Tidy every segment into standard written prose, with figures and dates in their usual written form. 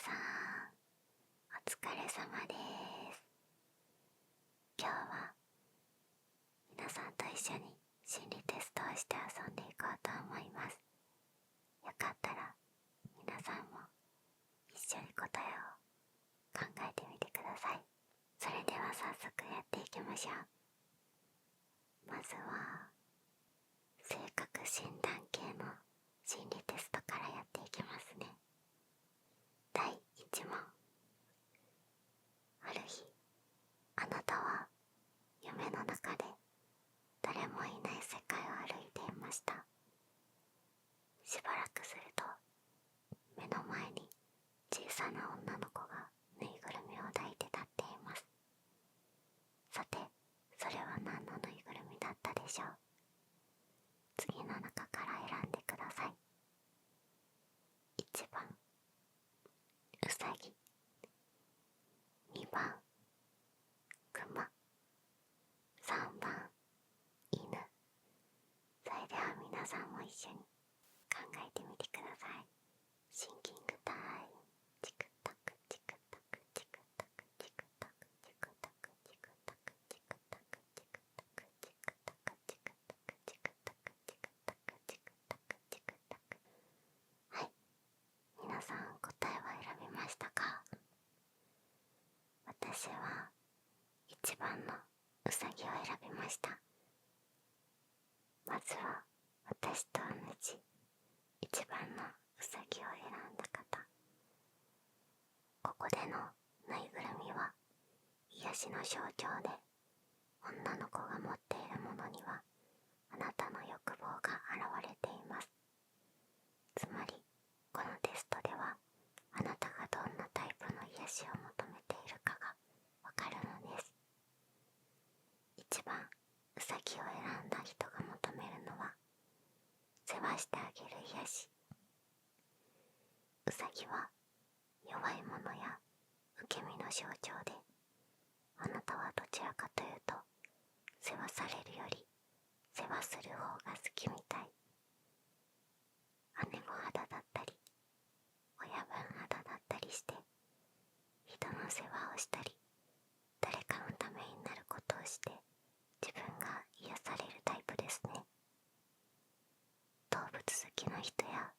さん、お疲れ様です。今日は皆さんと一緒に心理テストをして遊んでいこうと思います。よかったら皆さんも一緒に答えを考えてみてください。それでは早速やっていきましょう。まずは性格診断系の心理テストからやっていきますね。第1問。ある日、あなたは夢の中で誰もいない世界を歩いていました。しばらくすると目の前に小さな女の子がぬいぐるみを抱いて立っています。さて、それは何のぬいぐるみだったでしょう。次の中から選んでください。1番うさぎ、2番クマ、3番犬。それでは皆さんも一緒に考えてみてください。シンキングタイム。チクタクチクタクチクタクチクタクチクタクチクタクチクタクチクタクチクタクチクタクチクタクチクタクチクタクチクタク。はい、皆さん答えは選びましたか？私は1番のうさぎを選びました。まずは私と同じ1番のうさぎを選んだ方。ここでのぬいぐるみは癒しの象徴で、女の子が持っているものにはあなたの欲望が現れています。つまりこのテストではあなたがどんなタイプの癒しを求めているかがわかるのです。1番うさぎを選んだ人が求めるのは世話してあげる癒し。うさぎは弱いものや受け身の象徴で、あなたはどちらかというと世話されるより世話する方が好きみたい。姉御肌だったり親分肌だったりして、人の世話をしたり誰かのためになることをして自分が癒されるタイプですね。動物好きな人や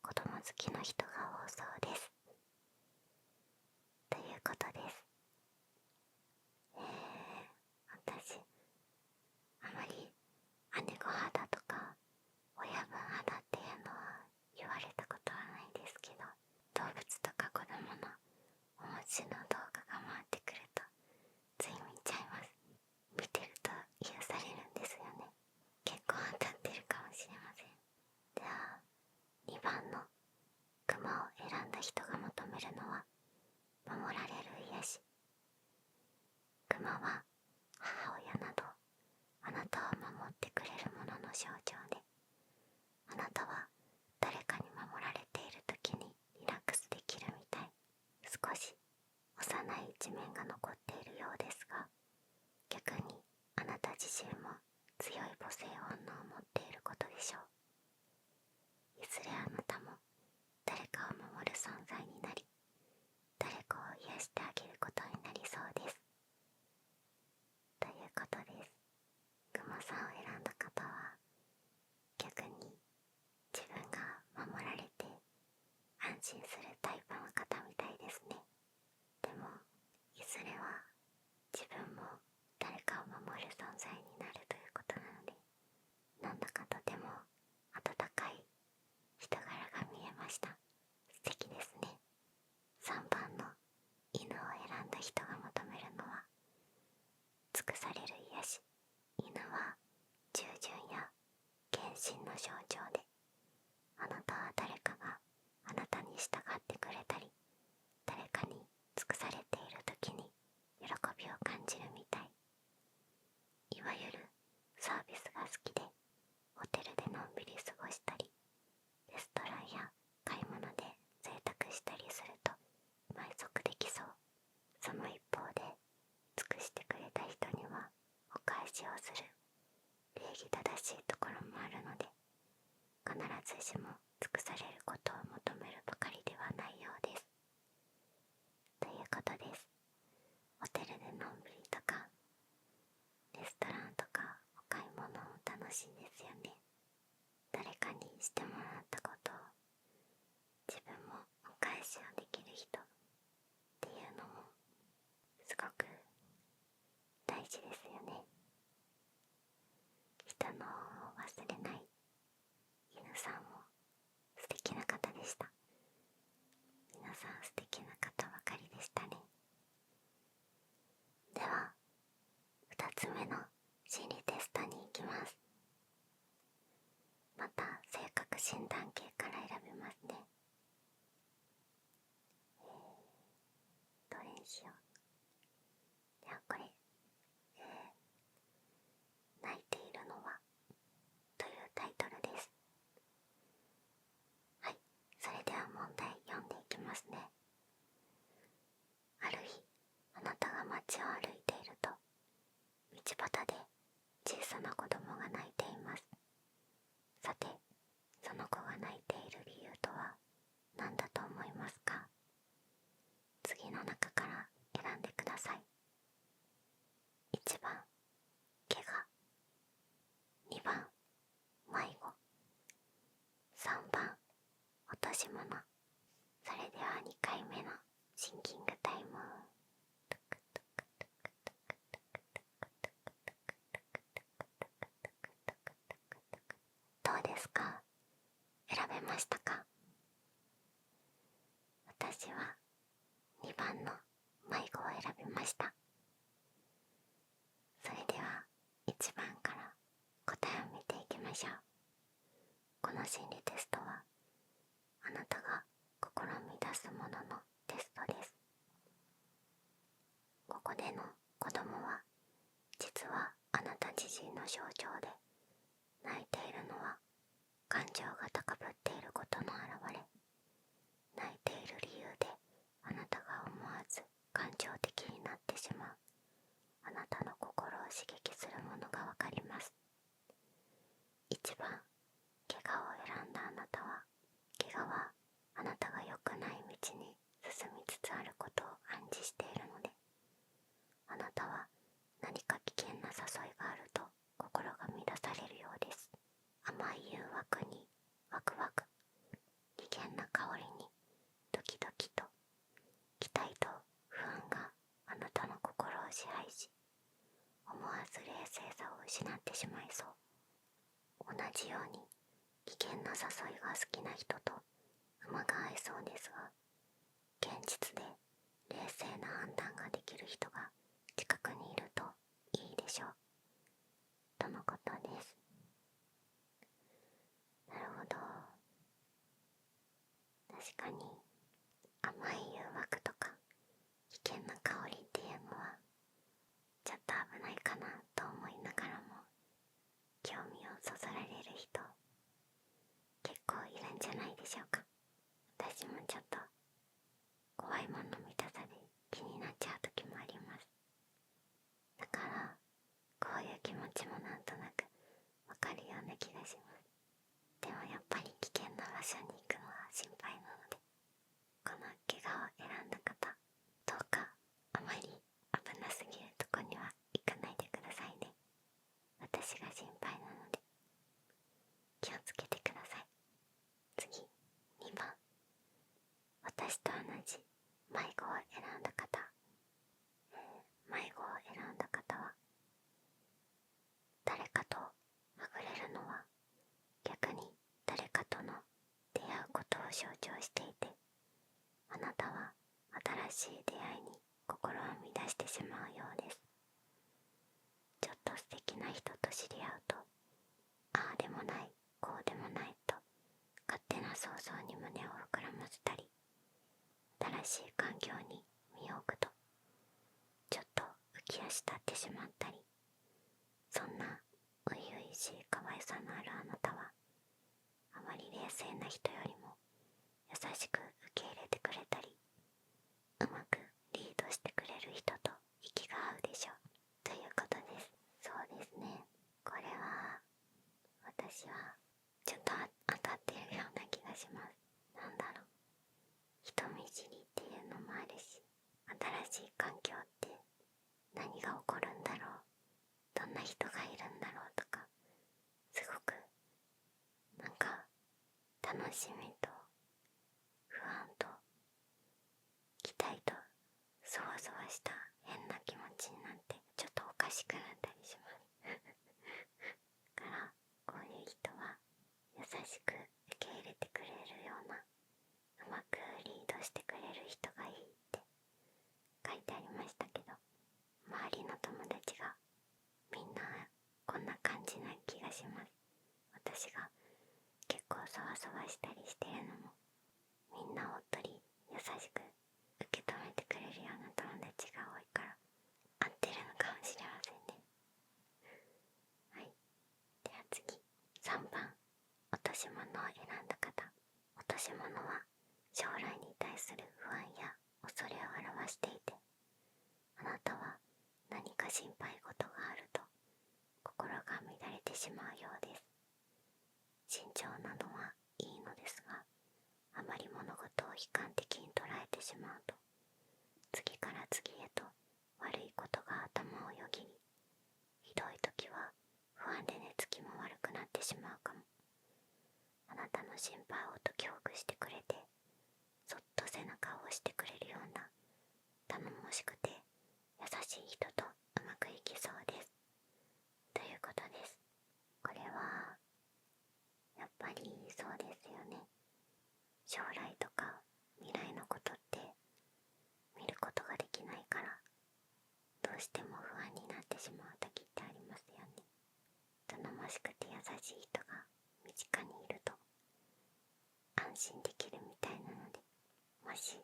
子供好きな人が多そうです。ということです。私あまり姉御肌とか親分肌っていうのは言われたことはないですけど、動物とか子供のお餅の動画が回ってくるとつい見ちゃいます。見てると癒されるんですよね。結構当たってるかもしれません。では2番のクマを選んだ人が求めるのは守られる癒し。クマは母親などあなたを守ってくれるものの象徴で、あなたは誰かに守られている時にリラックスできるみたい。少し幼い一面が残っているようですが、逆にあなた自身も強い母性本能を持っていることでしょう。いずれあなたも誰かを守る存在になり、誰かを癒してあげることになりそうです。ということです。クマさんを選んだ方は逆に自分が守られて安心するタイプの方みたいですね。でもいずれは自分も誰かを守る存在になるということなので、なんだかとても温かい人柄が見えました。素敵ですね。3番の犬を選んだ人が求めるのは尽くされる癒し。犬は従順や献身の象徴で、あなたは誰かがあなたに従ってくれたり、誰かに尽くされている時に喜びを感じるみたい。いわゆるサービスが好きで、ホテルでのんびり過ごしたり、レストランや買い物で贅沢したりすると満足できそう。その一方で尽くしてくれた人にはお返しをする礼儀正しいところもあるので、必ずしも尽くされることを求めるばかりではないようです。ことです。ホテルでのんびりとかレストランとかお買い物も楽しいですよね。誰かにしてもらったことを自分もお返しをできる人っていうのもすごく大事ですよね。人のを忘れない犬さんも素敵な方でした。皆さん素敵な方ばかりでしたね。では2つ目の心理テストに行きます。また性格診断系から選びますね。どれにしよう。ではこれ、泣いているのはというタイトルです。はい、それでは問題読んでいきますね。ある日、あなたが街を歩いていると、道端で小さな子供が泣いています。さて、その子が泣いている理由とは何だと思いますか？次の中から選んでください。1番、怪我。2番、迷子。3番、落とし物。それでは2回目のシンキングタイム。どうですか？選べましたか？私は2番の迷子を選びました。それでは1番から答えを見ていきましょう。この心理テストはあなたが試み出すもののテストです。ここでの子供は実はあなた自身の象徴で、泣いているのは感情が高ぶっていることの表れ。泣いている理由であなたが思わず感情的になってしまう、あなたの心を刺激するものがわかります。1番、怪我を選んだあなたは、怪我はあなたが良くない道に進みつつあることを暗示しているので、あなたは何か危険な誘いがあると心が乱されるようです。甘い誘惑にワクワク、危険な香りにドキドキと、期待と不安があなたの心を支配し、思わず冷静さを失ってしまいそう。同じように危険な誘いが好きな人と馬が合いそうですが、現実で冷静な判断ができる人が近くにいるといいでしょう、とのことです。なるほど。確かに甘い誘惑とか危険な香りっていうのはちょっと危ないかなと思いながらも、興味をそそられる人結構いるんじゃないでしょうか。私もちょっと怖いもの見たさで気になっちゃう時もあります。だからこういう気持ちもなんとなくわかるような気がします。でもやっぱり危険な場所に行くのは心配なので、この怪我を選んだ方、どうかあまり危なすぎるとこには行かないでくださいね。私が心配なので気をつけてください。次、2番、私と同じ迷子を選んだ方。迷子を選んだ方は、誰かとはぐれるのは逆に誰かとの出会うことを象徴していて、あなたは新しい出会いに心を乱してしまうようです。ちょっと素敵な人と知り合うと、ああでもないこうでもないと勝手な想像に胸を膨らませたり、新しい環境に身を置くとちょっと浮き足立ってしまったり、そんな初々しい可愛さのあるあなたは、あまり冷静な人よりも優しく受け入れてくれたり、うまくリードしてくれる人と息が合うでしょう、ということです。そうですね、これは私はちょっと当たっているような気がします。なんだろう、人見知りっていうのもあるし、楽しみと不安と期待とそわそわした変な気持ちになってちょっとおかしくなったりしますからこういう人は優しく受け入れてくれるようなうまくリードしてくれる人がいいって書いてありましたけど、周りの友達がみんなこんな感じな気がします。私が結構そわそわしたりしてるのもみんなおっとり優しく受け止めてくれるような友達が多いから合ってるのかもしれませんね。はい、では次3番、落とし物を選んだ方。落とし物は将来に対する不安や恐れを表していて、あなたは何か心配事があると心が乱れてしまうようです。慎重なのはいいのですが、あまり物事を悲観的に捉えてしまうと次から次へと悪いことが頭をよぎり、ひどい時は不安で寝つきも悪くなってしまうかも。あなたの心配を解きほぐしてくれて、そっと背中を押してくれるような頼もしくて優しい人とうまくいきそうです、ということです。これはやっぱりそうですよね。将来とか未来のことって見ることができないから、どうしても不安になってしまう時ってありますよね。頼もしくて優しい人が身近にいると安心できるみたいなので、もし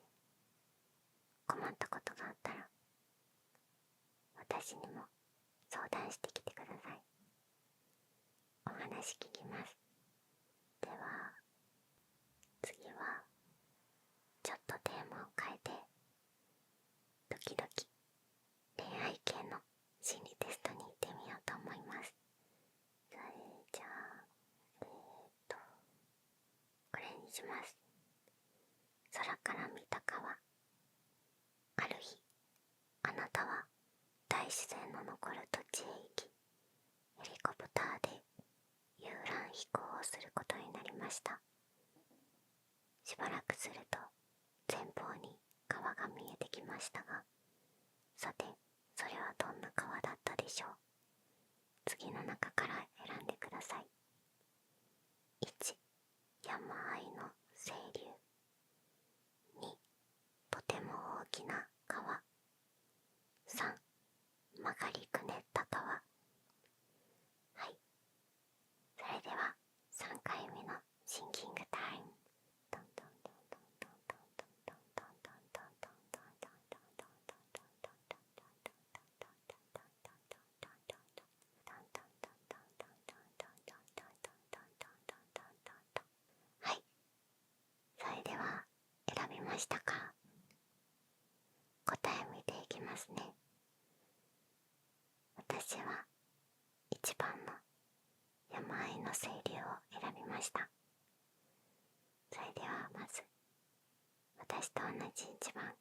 困ったことがあったら私にも相談してきてください。お話聞きます。では次はちょっとテーマを変えて、時々恋愛系の心理テストに行ってみようと思います。それじゃあこれにします。空から見た川。ある日、あなたは大自然の残る土地へ行き、ヘリコプターで遊覧飛行をすることになりました。しばらくすると前方に川が見えてきましたが、さてそれはどんな川だったでしょう。次の中から選んでください。1、山あいの清流。2、とても大きな川。3、曲がりくねった川。はい、それでは3回目のシンキングタイム。はい、それでは選びましたか。答え見ていきますね。私は1番の山あいの清流を選びました。それではまず私と同じ1番、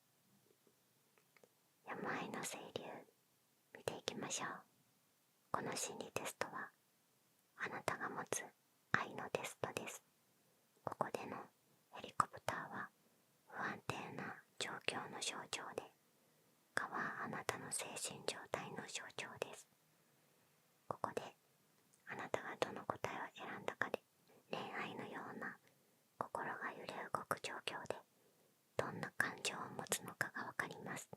山あいの清流見ていきましょう。この心理テストはあなたが持つ愛のテストです。ここでのヘリコプターは不安定な状況の象徴で、川はあなたの精神状態の象徴です。ここであなたがどの答えを選んだかで、恋愛のような心が揺れ動く状況でどんな感情を持つのかがわかります。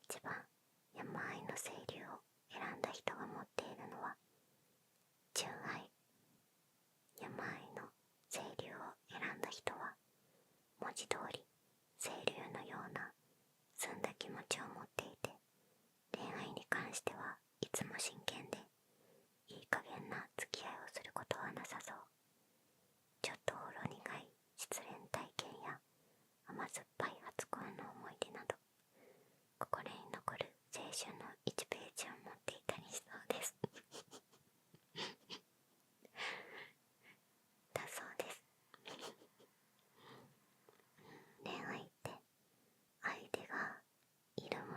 1番、山あいの清流を選んだ人が持っているのは純愛。山あいの清流を選んだ人は文字通り清流のような澄んだ気持ちを持っていて、恋愛に関してはいつも真剣で、いい加減な付き合いをすることはなさそう。ちょっとほろ苦い失恋体験や甘酸っぱい初恋の思い出など、心に残る青春の1ページを持っていたりしそうですだそうです。恋愛って相手がいるも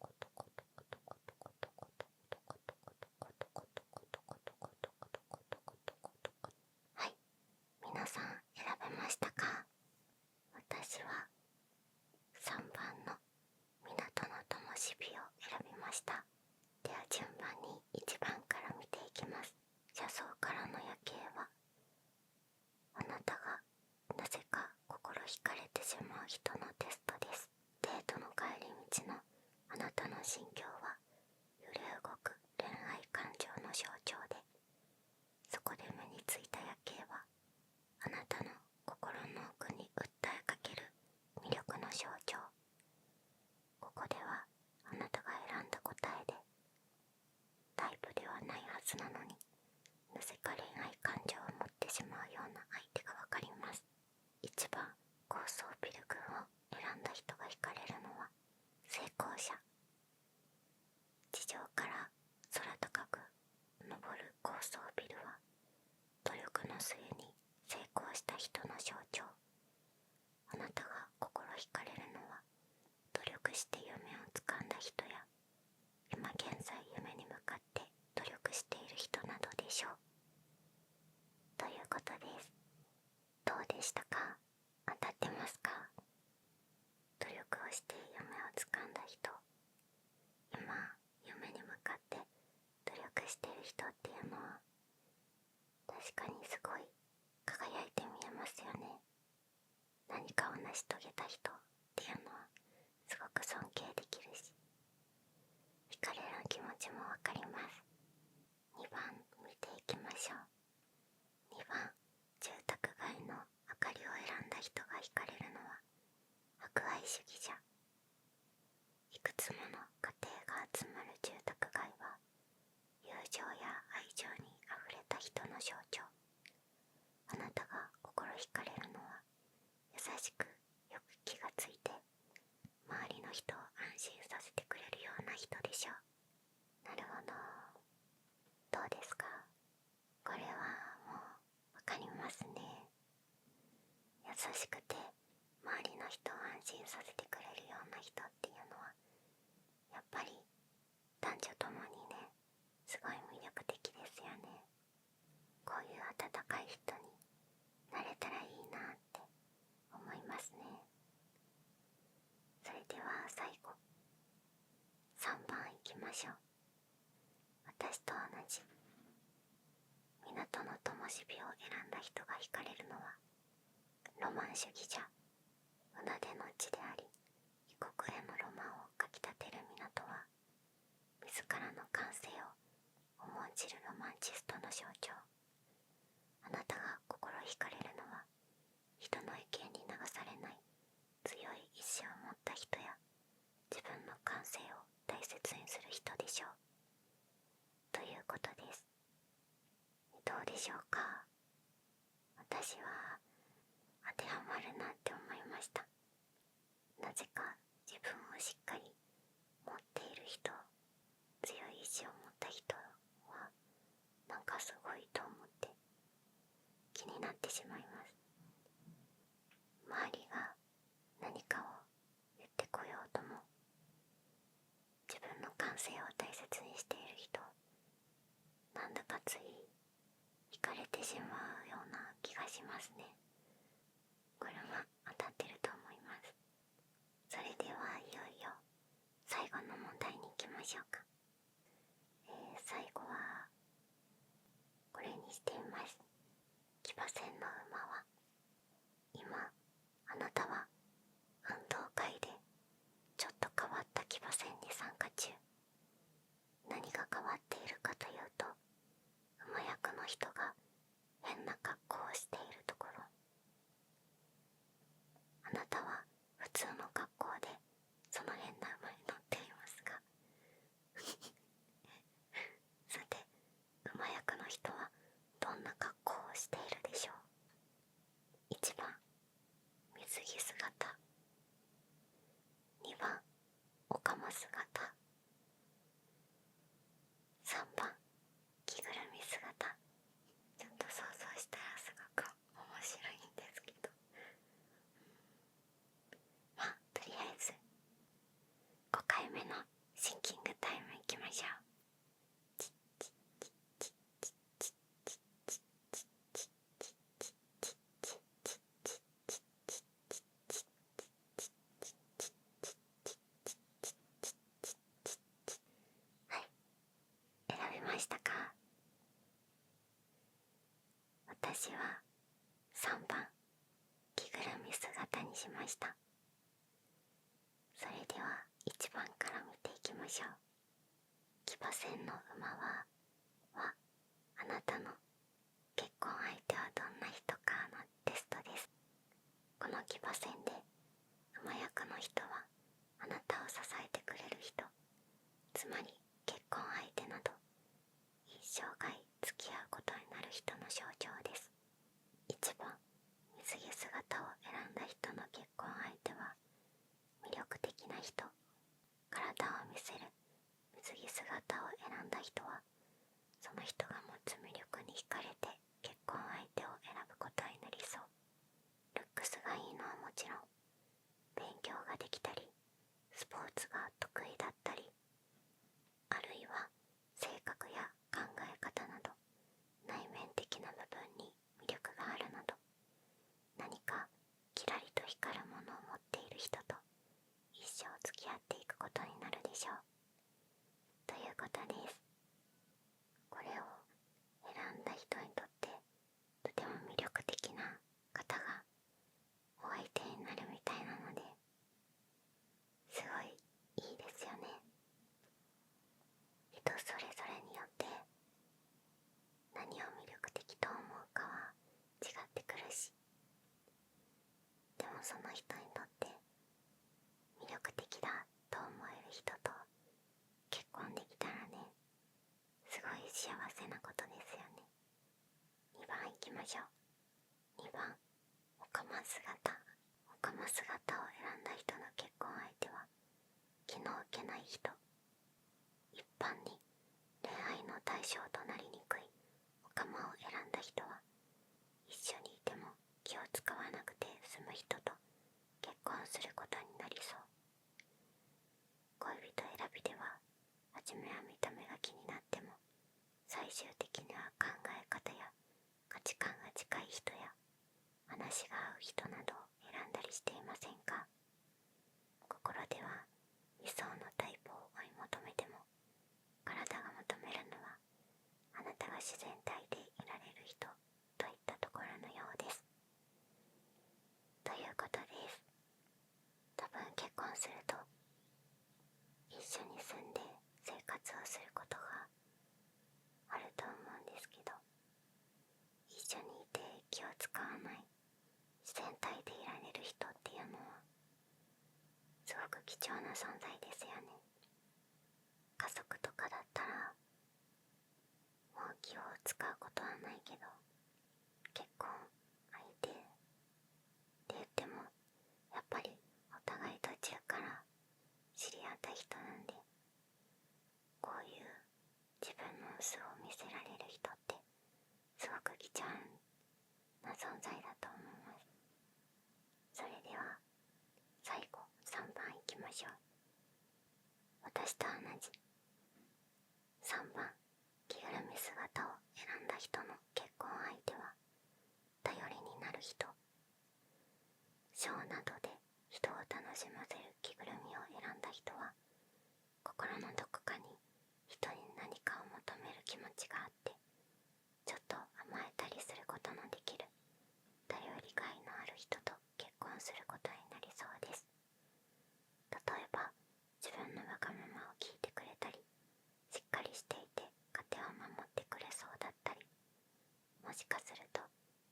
はい、皆さん選べましたか？私は3番の港の灯火を選びました。では順番に1番から見ていきます。車窓からの夜景は、あなたがなぜか心惹かれてしまう人のテストです。デートの帰り道のあなたの心境は揺れ動く恋愛感情の象徴で、そこで目についた夜景はあなたの心の奥に訴えかける魅力の象徴。ここではあなたが選んだ答えでタイプではないはずなのに、なぜか恋愛感情を持ってしまうような相手がわかります。1番高層ビル群を選んだ人が惹かれるのは成功者。実つかんだ人や今現在夢に向かって努力している人などでしょう。ということです。どうでしたか？当たってますか？努力をして夢をつかんだ人、今夢に向かって努力している人っていうのは確かにすごい輝いて見えますよね。何かを成し遂げた人っていうのはすごく尊敬できるし、惹かれる気持ちもわかります。2番見ていきましょう。2番、住宅街の明かりを選んだ人が惹かれるのは博愛主義者。いくつもの家庭が集まる住宅街は友情や愛情にあふれた人の象徴。あなたが心惹かれるのは優しくよく気がついて周りの人を安心させてくれるような人でしょう。なるほど。どうですか？これはもうわかりますね。優しくて周りの人を安心させてくれるような人っていうのはやっぱり男女ともにね、すごい魅力的ですよね。こういう温かい人になれたらいいなって思いますね。それでは最後3番いきましょう。私と同じ港の灯火を選んだ人が惹かれるのはロマン主義者。船出の地であり異国へのロマンをかきたてる港は自らの感性を重んじるロマンチストの象徴。あなたが心惹かれるのは人の意見に流されない強い意志を持った人や自分の感性を大切にする人でしょう。ということです。どうでしょうか？私は当てはまるなって思いました。なぜか自分をしっかり持っている人、強い意志を持った人はなんかすごいと思って気になってしまいます。周りが何かを言ってこようとも自分の感性を大切にしている人、なんだかつい惹かれてしまうような気がしますね。これは当たってると思います。それではいよいよ最後の問題に行きましょうか。最後はこれにしています。騎馬戦の馬は今あなたは運動会でちょっと変わった騎馬戦に参加中。何が変わっているかというと、馬役の人が変な格好をしているところ。あなたは普通の格好でその変な馬に乗っていますがさて、馬役の人はどんな格好をしているでしょう。1番、水着姿。2番、おかま姿。3番、着ぐるみ姿。ちょっと想像したらすごく面白いんですけど、まあとりあえず5回目のシンキングタイムいきましょう。はい、選びましたか？私は3番、着ぐるみ姿にしました。それでは1番から見ていきましょう。騎馬戦の馬はあなたの結婚相手はどんな人かのテストです。この騎馬戦で馬役の人はあなたを支えてくれる人、つまり結婚相手など一生涯付き合うことになる人の象徴です。1番、水着姿を選んだ人の結婚相手は魅力的な人。体を見せる水着姿を選んだ人はその人が持つ魅力に惹かれて結婚相手を選ぶことになりそう。ルックスがいいのはもちろん勉強ができたりスポーツが得意受けない人、一般に恋愛の対象となりにくいオカマを選んだ人は、一緒にいても気を使わなくて済む人と結婚することになりそう。恋人選びでは、初めは見た目が気になっても、最終的には考え方や価値観が近い人や話が合う人などを選んだりしていませんか？心では理想のタイプを追い求めても、体が求めるのはあなたが自然体でいられる人といったところのようです。ということです。多分結婚すると一緒に住んで生活をすることがあると思うんですけど、一緒にいて気を使わない自然体でいられる人っていうのはすごく貴重な存在ですよね。家族とかだったらもう気を使うことはないけど、結婚相手って言ってもやっぱりお互い途中から知り合った人なんで、こういう自分の素を見せられる人ってすごく貴重な存在だと思います。それでは最後3番いきましょう。私と同じ3番、着ぐるみ姿を選んだ人の結婚相手は頼りになる人。ショーなどで人を楽しませる着ぐるみを選んだ人は、心のどこかに人に何かを求める気持ちがあって、ちょっと甘えたりすることのできる頼りがいのある人と結婚することになりそうです。例えば自分のわがままを聞いてくれたり、しっかりしていて家庭を守ってくれそうだったり、もしかすると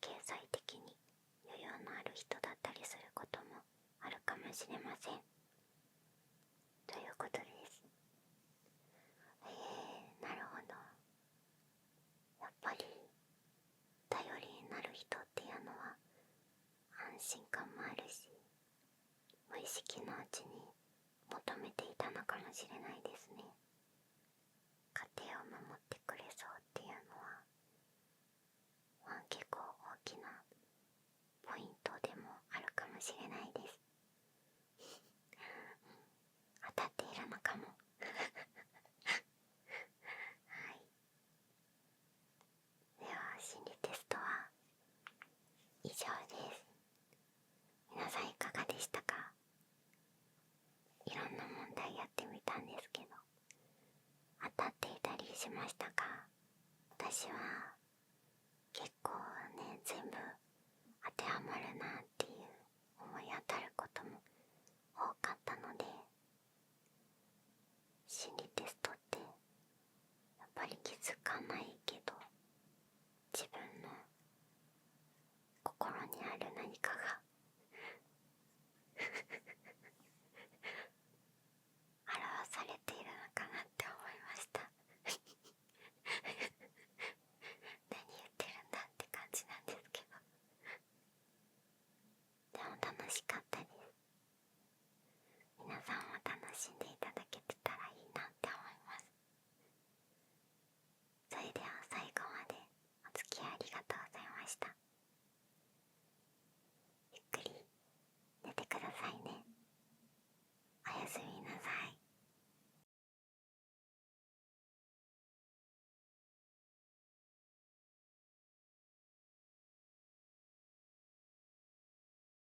経済的に余裕のある人だったりすることもあるかもしれません。ということです。なるほど。やっぱり頼りになる人っていうのは安心感もあるし、無意識のうちに求めていたのかもしれないですね。家庭を守ってくれそうっていうのは、結構大きなポイントでもあるかもしれないです。当たっているのかも。はい。では心理テストは以上です。皆さんいかがでしたか？いろんな問題やってみたんですけど、当たっていたりしましたか？私は結構ね、全部当てはまるなっていう思い当たることも多かったので、心理テストってやっぱり気づかないけど、自分の心にある何かが表されているのかなって思いました。何言ってるんだって感じなんですけど、でも楽しかっ